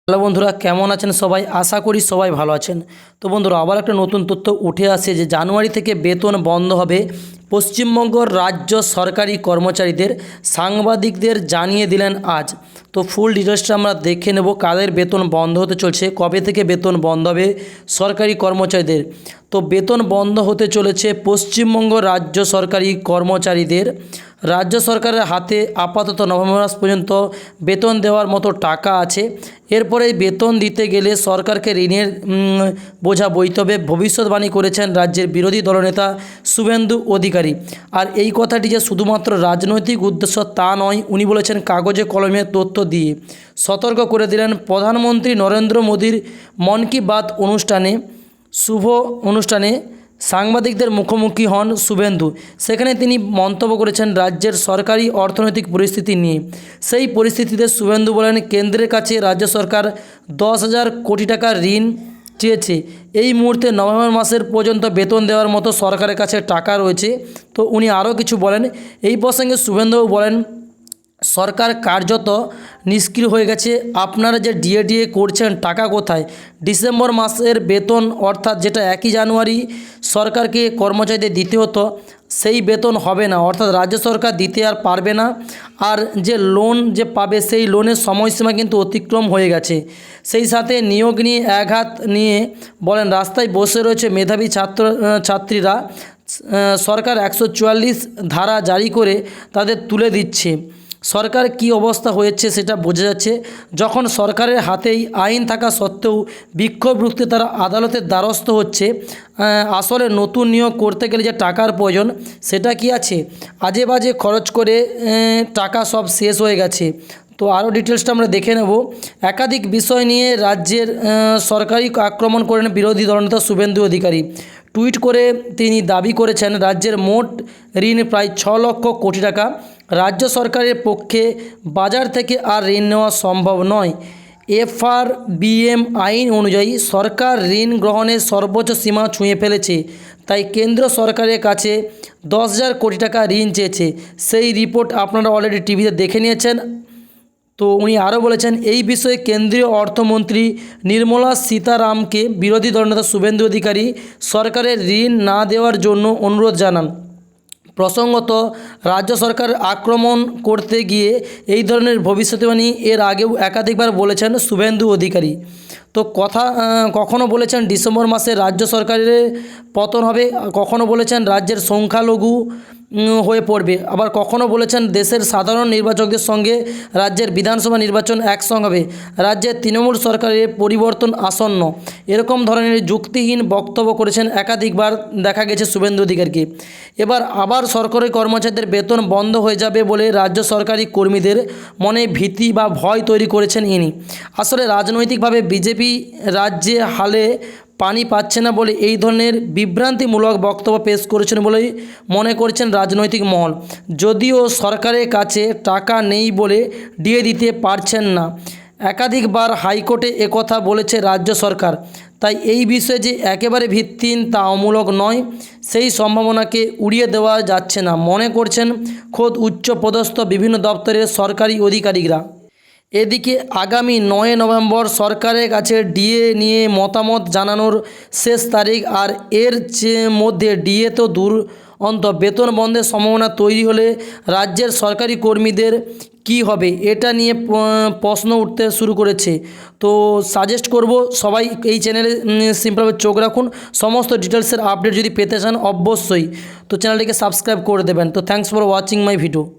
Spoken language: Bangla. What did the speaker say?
হ্যালো বন্ধুরা, কেমন আছেন সবাই? আশা করি সবাই ভালো আছেন। তো বন্ধুরা, আবার একটা নতুন তথ্য উঠে আসে যে জানুয়ারি থেকে বেতন বন্ধ হবে পশ্চিমবঙ্গ রাজ্য সরকারি কর্মচারীদের। সাংবাদিকদের জানিয়ে দিলেন আজ। তো ফুল ডিটেলসটা আমরা দেখে নেব, কাদের বেতন বন্ধ হতে চলছে, কবে থেকে বেতন বন্ধ হবে সরকারি কর্মচারীদের। তো বেতন বন্ধ হতে চলেছে পশ্চিমবঙ্গ রাজ্য সরকারি কর্মচারীদের। রাজ্য সরকারের হাতে আপাতত নভেম্বর মাস পর্যন্ত বেতন দেওয়ার মতো টাকা আছে। এরপরে বেতন দিতে গেলে সরকারকে ঋণের বোঝা বইতে হবে, ভবিষ্যৎবাণী করেছেন রাজ্যের বিরোধী দলনেতা শুভেন্দু অধিকারী। আর এই কথাটি যে শুধুমাত্র রাজনৈতিক উদ্দেশ্য তা নয়, উনি বলেছেন কাগজে কলমে তথ্য দিয়ে। সতর্ক করে দিলেন প্রধানমন্ত্রী নরেন্দ্র মোদীর মন কি বাত শুভ অনুষ্ঠানে সাংবাদিকদের মুখোমুখি হন শুভেন্দু। সেখানে তিনি মন্তব্য করেছেন রাজ্যের সরকারি অর্থনৈতিক পরিস্থিতি নিয়ে। সেই পরিস্থিতিতে শুভেন্দু বলেন, কেন্দ্রের কাছে রাজ্য সরকার 10,000 কোটি টাকা ঋণ চেয়েছে। এই মুহূর্তে নভেম্বর মাসের পর্যন্ত বেতন দেওয়ার মতো সরকারের কাছে টাকা রয়েছে। তো উনি আরও কিছু বলেন। এই প্রসঙ্গে শুভেন্দু বলেন, সরকার কার্যত নিষ্ক্রিয় হয়ে গেছে। আপনারা যে ডিএ করছেন, টাকা কোথায়? ডিসেম্বর মাসের বেতন অর্থাৎ যেটা 1 জানুয়ারি সরকারকে কর্মচারীদের দিতে হতো, সেই বেতন হবে না, অর্থাৎ রাজ্য সরকার দিতে আর পারবে না। আর যে লোন যে পাবে, সেই লোনের সময়সীমা কিন্তু অতিক্রম হয়ে গেছে। সেই সাথে নিয়োগ নিয়ে আঘাত নিয়ে বলেন, রাস্তায় বসে রয়েছে মেধাবী ছাত্রীরা। সরকার 144 ধারা জারি করে তাদের তুলে দিচ্ছে। সরকার কি অবস্থা হয়েছে সেটা বোঝা যাচ্ছে। যখন সরকারের হাতেই আইন থাকা সত্ত্বেও বিক্ষোভ রুখতে তারা আদালতের দ্বারস্থ হচ্ছে। আসলে নতুন নিয়োগ করতে গেলে যে টাকার প্রয়োজন, সেটা কি আছে? আজে বাজে খরচ করে টাকা সব শেষ হয়ে গেছে। তো আরও ডিটেলসটা আমরা দেখে নেব। একাধিক বিষয় নিয়ে রাজ্যের সরকারি আক্রমণ করেন বিরোধী দলনেতা শুভেন্দু অধিকারী। টুইট করে তিনি দাবি করেছেন, রাজ্যের মোট ঋণ প্রায় 6 লক্ষ কোটি টাকা। রাজ্য সরকারের পক্ষে বাজার থেকে আর ঋণ নেওয়া সম্ভব নয়। এফআরবিএম আইন অনুযায়ী সরকার ঋণ গ্রহণের সর্বোচ্চ সীমা ছুঁয়ে ফেলেছে। তাই কেন্দ্র সরকারের কাছে 10,000 কোটি টাকা ঋণ চেয়েছে। সেই রিপোর্ট আপনারা অলরেডি টিভিতে দেখে নিয়েছেন। তো উনি আরও বলেছেন, এই বিষয়ে কেন্দ্রীয় অর্থমন্ত্রী নির্মলা সীতারামকে বিরোধী দলনেতা শুভেন্দু অধিকারী সরকারের ঋণ না দেওয়ার জন্য অনুরোধ জানান। প্রসঙ্গত, রাজ্য সরকার আক্রমণ করতে গিয়ে এই ধরনের ভবিষ্যদ্বাণী এর আগেও একাধিকবার বলেছেন শুভেন্দু অধিকারী। তো কখনো বলেছেন ডিসেম্বর মাসে রাজ্য সরকারের পতন হবে, কখনো বলেছেন রাজ্যের সংখ্যালঘু হয়ে পড়বে, আবার কখনো বলেছেন দেশের সাধারণ নির্বাচকদের সঙ্গে রাজ্যের বিধানসভা নির্বাচন একসঙ্গে হবে, রাজ্যের তৃণমূল সরকারের পরিবর্তন আসন্ন। এরকম ধরনের যুক্তিহীন বক্তব্য করেছেন একাধিকবার দেখা গেছে শুভেন্দু অধিকারীকে। এবার আবার সরকারি কর্মচারীদের বেতন বন্ধ হয়ে যাবে বলে রাজ্য সরকারি কর্মীদের মনে ভীতি বা ভয় তৈরি করেছেন ইনি। আসলে রাজনৈতিকভাবে বিজেপি রাজ্যে হালে পানি পাচ্ছে না বলে এই ধরনের বিভ্রান্তিমূলক বক্তব্য পেশ করেছেন বলেই মনে করছেন রাজনৈতিক মহল। যদিও সরকারের কাছে টাকা নেই বলে ডিএ দিতে পারছেন না, একাধিকবার হাইকোর্টে একথা বলেছে রাজ্য সরকার। তাই এই বিষয়ে যে একেবারে ভিত্তিহীন তা অমূলক নয়, সেই সম্ভাবনাকে উড়িয়ে দেওয়া যাচ্ছে না, মনে করছেন খোদ উচ্চপদস্থ বিভিন্ন দপ্তরের সরকারি আধিকারিকরা। এদিকে আগামী 9 নভেম্বর সরকারের কাছে ডিএ নিয়ে মতামত জানানোর শেষ তারিখ। আর এর মধ্যে ডিএ তো বেতন বন্ধের সম্ভাবনা তৈরি হলে রাজ্যের সরকারি কর্মীদের কি হবে, এটা নিয়ে প্রশ্ন উঠতে শুরু করেছে। তো সাজেস্ট করব সবাই এই চ্যানেলে সিম্পলভাবে চোখ রাখুন। সমস্ত ডিটেলসের আপডেট যদি পেতে চান অবশ্যই তো চ্যানেলটিকে সাবস্ক্রাইব করে দেবেন। তো thanks for watching my video.